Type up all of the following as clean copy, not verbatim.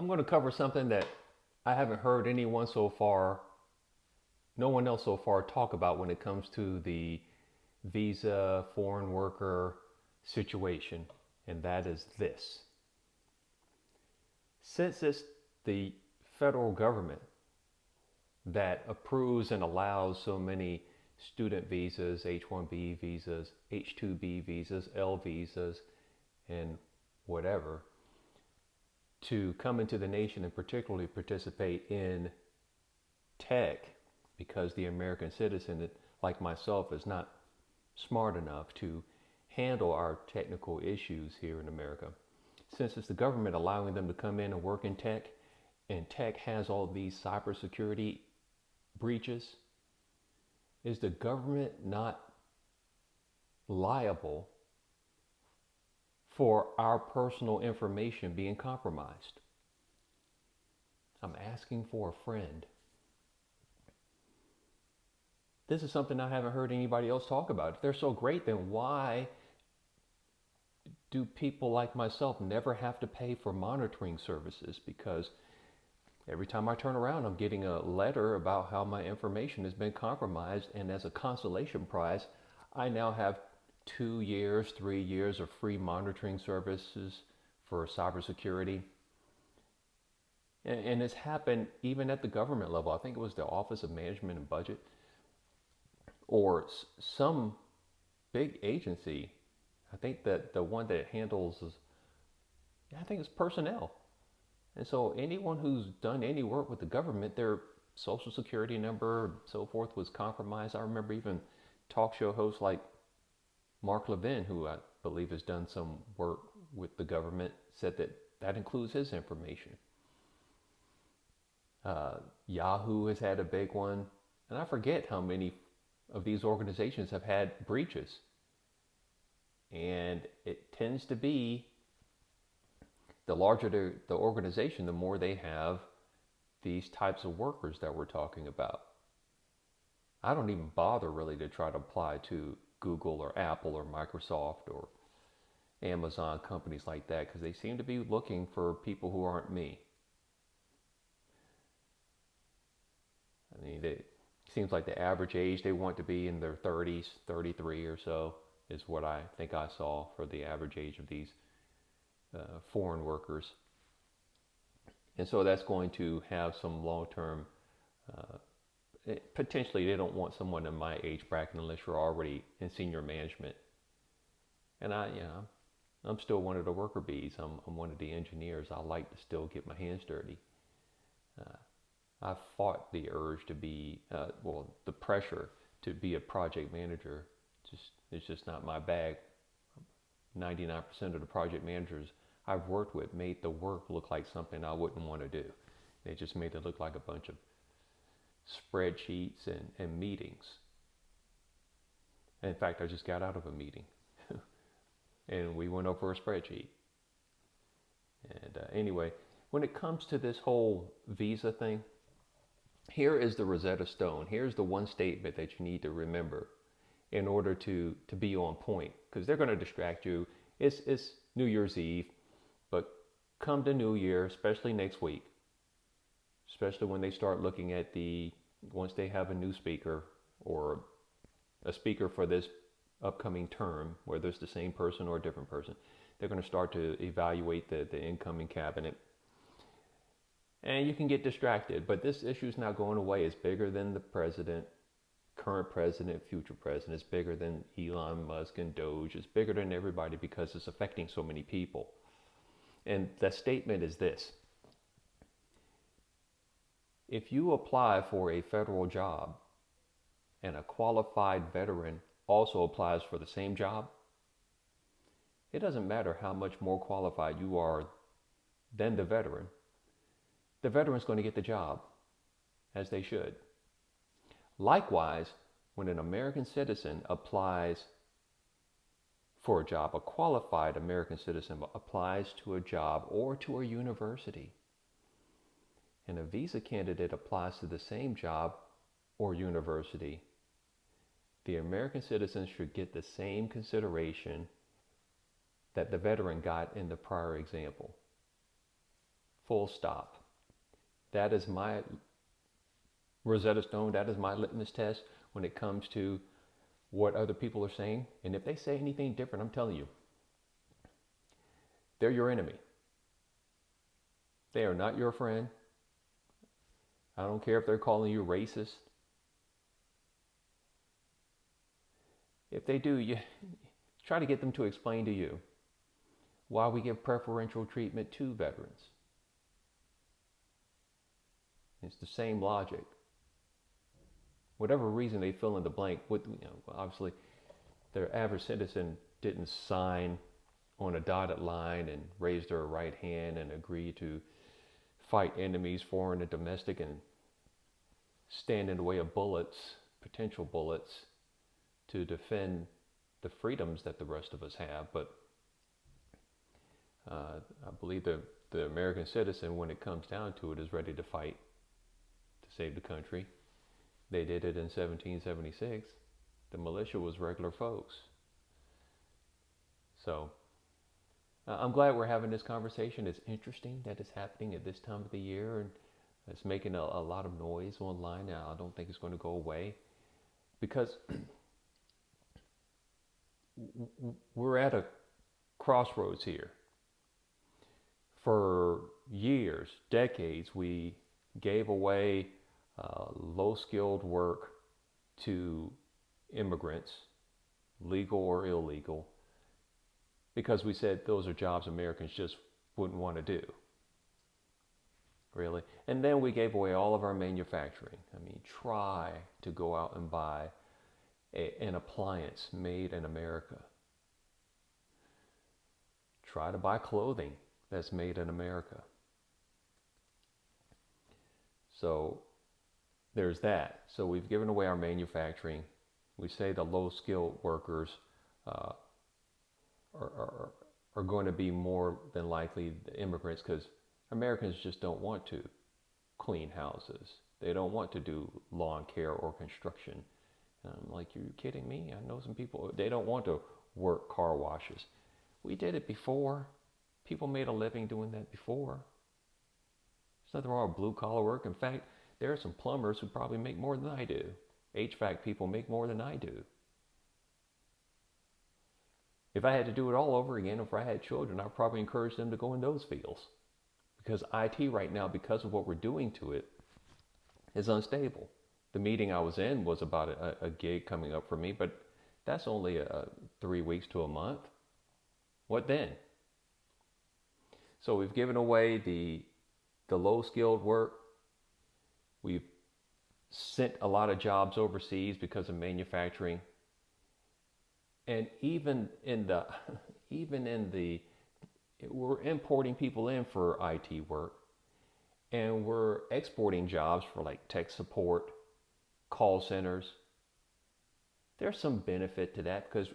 I'm going to cover something that I haven't heard anyone so far, no one else so far talk about when it comes to the visa foreign worker situation, and that is this. Since it's the federal government that approves and allows so many student visas, H1B visas, H2B visas, L visas, and whatever, to come into the nation and particularly participate in tech, because the American citizen, like myself, is not smart enough to handle our technical issues here in America. Since it's the government allowing them to come in and work in tech, and tech has all these cybersecurity breaches, is the government not liable for our personal information being compromised? I'm asking for a friend. This is something I haven't heard anybody else talk about. If they're so great, then why do people like myself never have to pay for monitoring services? Because every time I turn around, I'm getting a letter about how my information has been compromised, and as a consolation prize, I now have 2 years, 3 years of free monitoring services for cybersecurity. And it's happened even at the government level. I think it was the Office of Management and Budget, or some big agency. I think that the one that handles, I think it's personnel. And so anyone who's done any work with the government, their social security number, and so forth, was compromised. I remember even talk show hosts like Mark Levin, who I believe has done some work with the government, said that that includes his information. Yahoo has had a big one, and I forget how many of these organizations have had breaches. And it tends to be, the larger the organization, the more they have these types of workers that we're talking about. I don't even bother really to try to apply to Google or Apple or Microsoft or Amazon, companies like that, because they seem to be looking for people who aren't me. I mean, it seems like the average age they want to be in their 30s, 33 or so, is what I think I saw for the average age of these foreign workers. And so that's going to have some long-term, potentially they don't want someone in my age bracket unless you're already in senior management. And I'm still one of the worker bees. I'm one of the engineers. I like to still get my hands dirty. I fought the urge to be, the pressure to be a project manager. It's just not my bag. 99% of the project managers I've worked with made the work look like something I wouldn't want to do. They just made it look like a bunch of spreadsheets and meetings. In fact, I just got out of a meeting and we went over a spreadsheet. And anyway, when it comes to this whole visa thing, here is the Rosetta Stone. Here's the one statement that you need to remember in order to be on point, because they're going to distract you. It's New Year's Eve, but come to New Year, especially next week, especially when they start looking at once they have a new speaker or a speaker for this upcoming term, whether it's the same person or a different person, they're going to start to evaluate the incoming cabinet. And you can get distracted, but this issue is not going away. It's bigger than the president, current president, future president. It's bigger than Elon Musk and Doge. It's bigger than everybody because it's affecting so many people. And the statement is this: if you apply for a federal job and a qualified veteran also applies for the same job, it doesn't matter how much more qualified you are than the veteran. The veteran's going to get the job, as they should. Likewise, when an American citizen applies for a job, a qualified American citizen applies to a job or to a university, and a visa candidate applies to the same job or university, the American citizen should get the same consideration that the veteran got in the prior example. Full stop. That is my Rosetta Stone. That is my litmus test when it comes to what other people are saying. And if they say anything different, I'm telling you, they're your enemy. They are not your friend. I don't care if they're calling you racist. If they do, you try to get them to explain to you why we give preferential treatment to veterans. It's the same logic. Whatever reason they fill in the blank, obviously their average citizen didn't sign on a dotted line and raise their right hand and agree to fight enemies, foreign and domestic, and stand in the way of bullets, potential bullets, to defend the freedoms that the rest of us have. But I believe the American citizen, when it comes down to it, is ready to fight to save the country. They did it in 1776. The militia was regular folks. So I'm glad we're having this conversation. It's interesting that it's happening at this time of the year, and it's making a lot of noise online. Now, I don't think it's going to go away, because we're at a crossroads here. For years, decades, we gave away low-skilled work to immigrants, legal or illegal, because we said those are jobs Americans just wouldn't want to do. Really. And then we gave away all of our manufacturing. I mean, try to go out and buy an appliance made in America. Try to buy clothing that's made in America. So there's that. So we've given away our manufacturing. We say the low-skilled workers are going to be more than likely the immigrants, because Americans just don't want to clean houses. They don't want to do lawn care or construction. And I'm like, you're kidding me? I know some people, they don't want to work car washes. We did it before. People made a living doing that before. There's nothing wrong with blue-collar work. In fact, there are some plumbers who probably make more than I do. HVAC people make more than I do. If I had to do it all over again, if I had children, I'd probably encourage them to go in those fields. Because IT right now, because of what we're doing to it, is unstable. The meeting I was in was about a gig coming up for me, but that's only 3 weeks to a month. What then? So we've given away the low-skilled work. We've sent a lot of jobs overseas because of manufacturing. And even in the we're importing people in for IT work, and we're exporting jobs for like tech support, call centers. There's some benefit to that, because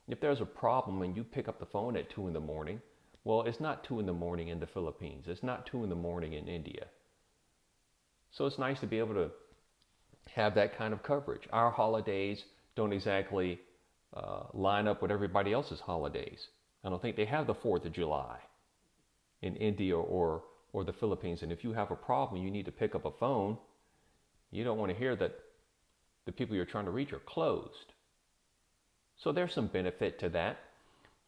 if there's a problem and you pick up the phone at 2 a.m, well, it's not 2 a.m. in the Philippines. It's not 2 a.m. in India. So it's nice to be able to have that kind of coverage. Our holidays don't exactly line up with everybody else's holidays. I don't think they have the 4th of July in India or the Philippines. And if you have a problem, you need to pick up a phone. You don't want to hear that the people you're trying to reach are closed. So there's some benefit to that,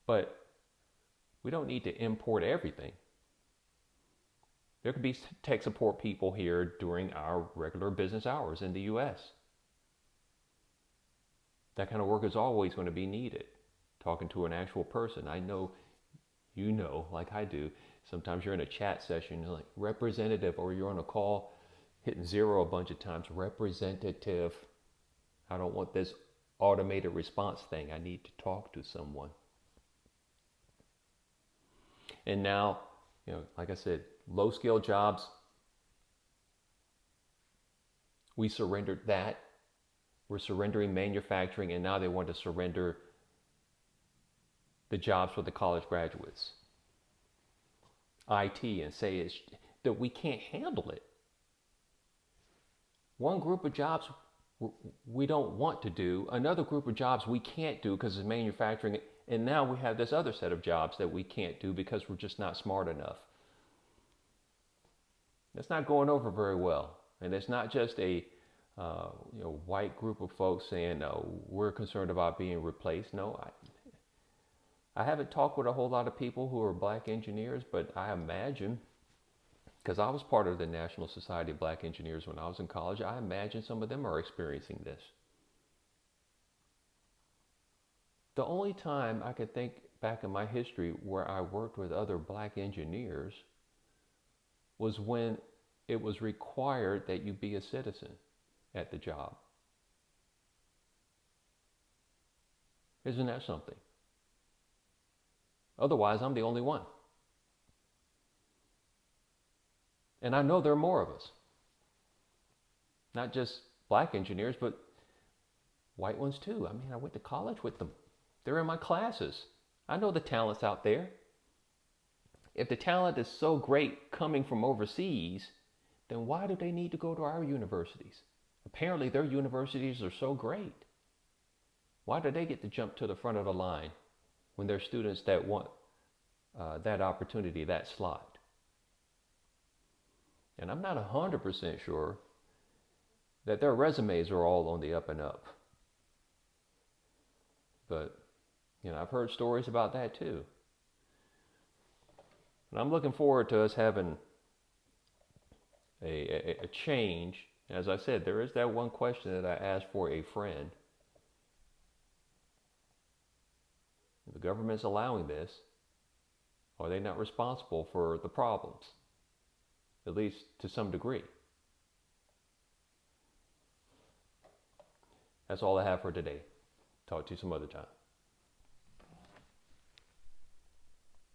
but we don't need to import everything. There could be tech support people here during our regular business hours in the U.S. That kind of work is always going to be needed. Talking to an actual person. I know, you know, like I do, sometimes you're in a chat session, you're like, representative, or you're on a call, hitting 0 a bunch of times, representative. I don't want this automated response thing. I need to talk to someone. And now, like I said, low-skill jobs, we surrendered that. We're surrendering manufacturing, and now they want to surrender the jobs for the college graduates, IT, and say that we can't handle it. One group of jobs we don't want to do, another group of jobs we can't do because it's manufacturing, and now we have this other set of jobs that we can't do because we're just not smart enough. That's not going over very well. And it's not just a white group of folks saying, no, we're concerned about being replaced. No, I haven't talked with a whole lot of people who are black engineers, but I imagine, because I was part of the National Society of Black Engineers when I was in college, I imagine some of them are experiencing this. The only time I could think back in my history where I worked with other black engineers was when it was required that you be a citizen at the job. Isn't that something? Otherwise, I'm the only one. And I know there are more of us. Not just black engineers, but white ones too. I mean, I went to college with them. They're in my classes. I know the talent's out there. If the talent is so great coming from overseas, then why do they need to go to our universities? Apparently their universities are so great. Why do they get to jump to the front of the line when there's students that want that opportunity, that slot? And I'm not 100% sure that their resumes are all on the up and up. But, I've heard stories about that too. And I'm looking forward to us having a change. As I said, there is that one question that I asked for a friend. The government's allowing this. Are they not responsible for the problems? At least to some degree. That's all I have for today. Talk to you some other time.